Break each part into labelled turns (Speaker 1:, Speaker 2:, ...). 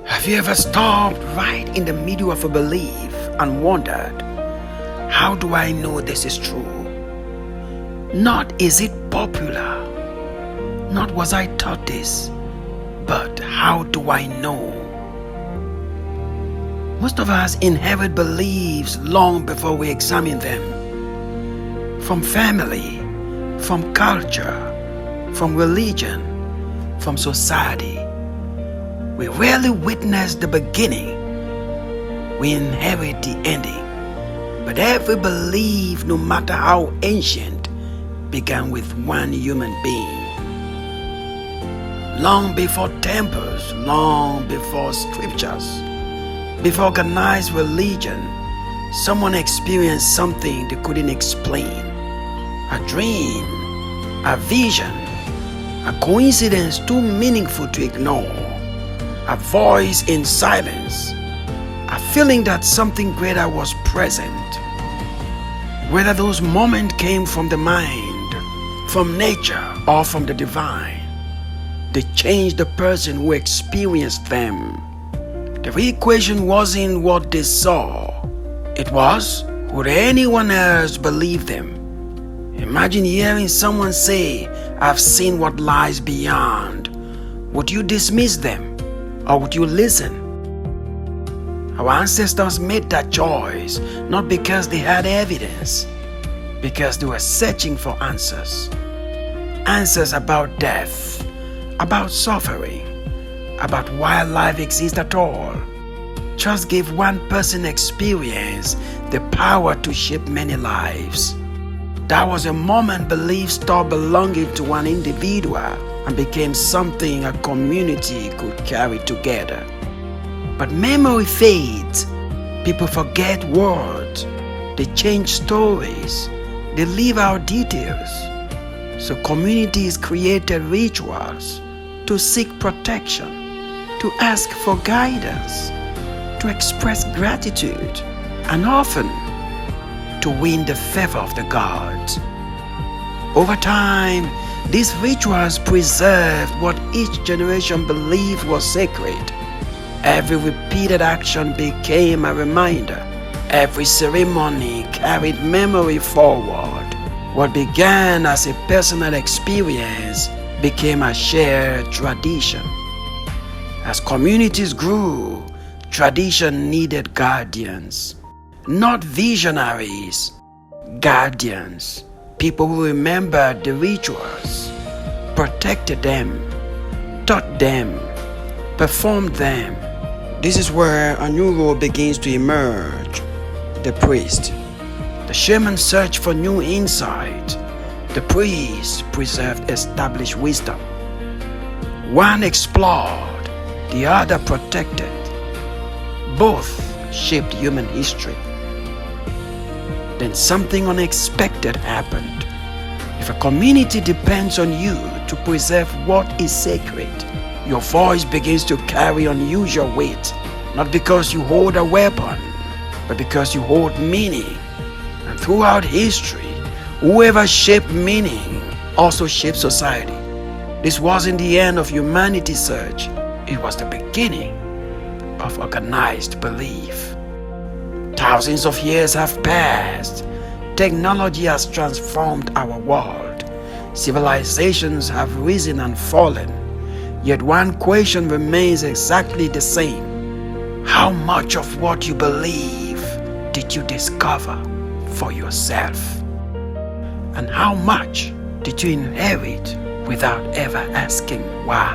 Speaker 1: Have you ever stopped right in the middle of a belief and wondered, how do I know this is true? Not is it popular, not was I taught this, but how do I know? Most of us inherit beliefs long before we examine them. From family, from culture, from religion, from society. We rarely witness the beginning. We inherit the ending. But every belief, no matter how ancient, began with one human being. Long before temples, long before scriptures, before organized religion, someone experienced something they couldn't explain. A dream, a vision, a coincidence too meaningful to ignore, a voice in silence, a feeling that something greater was present. Whether those moments came from the mind, from nature, or from the divine, they changed the person who experienced them. The real question wasn't what they saw. It was, would anyone else believe them? Imagine hearing someone say, I've seen what lies beyond. Would you dismiss them? Or would you listen? Our ancestors made that choice not because they had evidence, because they were searching for answers. Answers about death, about suffering, about why life exists at all. Just gave one person experience the power to shape many lives. That was a moment belief stopped belonging to one individual and became something a community could carry together. But memory fades. People forget words. They change stories. They leave out details. So communities created rituals to seek protection, to ask for guidance, to express gratitude, and often to win the favor of the gods. Over time, these rituals preserved what each generation believed was sacred. Every repeated action became a reminder. Every ceremony carried memory forward. What began as a personal experience became a shared tradition. As communities grew, tradition needed guardians. Not visionaries, guardians. People who remembered the rituals, protected them, taught them, performed them. This is where a new role begins to emerge. The priest. The shaman searched for new insight. The priest preserved established wisdom. One explored, the other protected. Both shaped human history. Then something unexpected happened. If a community depends on you to preserve what is sacred, your voice begins to carry unusual weight, not because you hold a weapon, but because you hold meaning. And throughout history, whoever shaped meaning also shaped society. This wasn't the end of humanity's search. It was the beginning of organized belief. Thousands of years have passed. Technology has transformed our world. Civilizations have risen and fallen. Yet one question remains exactly the same. How much of what you believe did you discover for yourself? And how much did you inherit without ever asking why?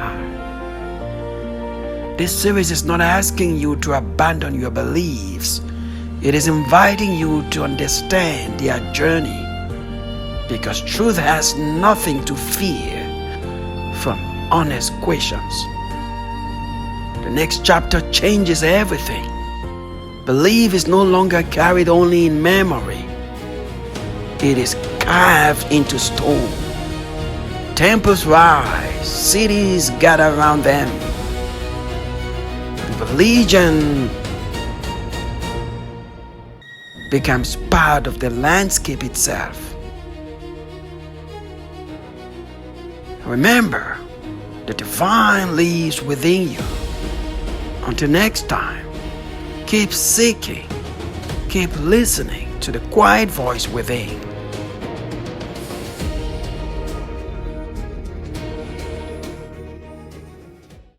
Speaker 1: This series is not asking you to abandon your beliefs. It is inviting you to understand their journey, because truth has nothing to fear from honest questions. The next chapter changes everything. Belief is no longer carried only in memory. It is carved into stone. Temples rise, cities gather around them. And religion becomes part of the landscape itself. Remember, the divine lives within you. Until next time, keep seeking, keep listening to the quiet voice within.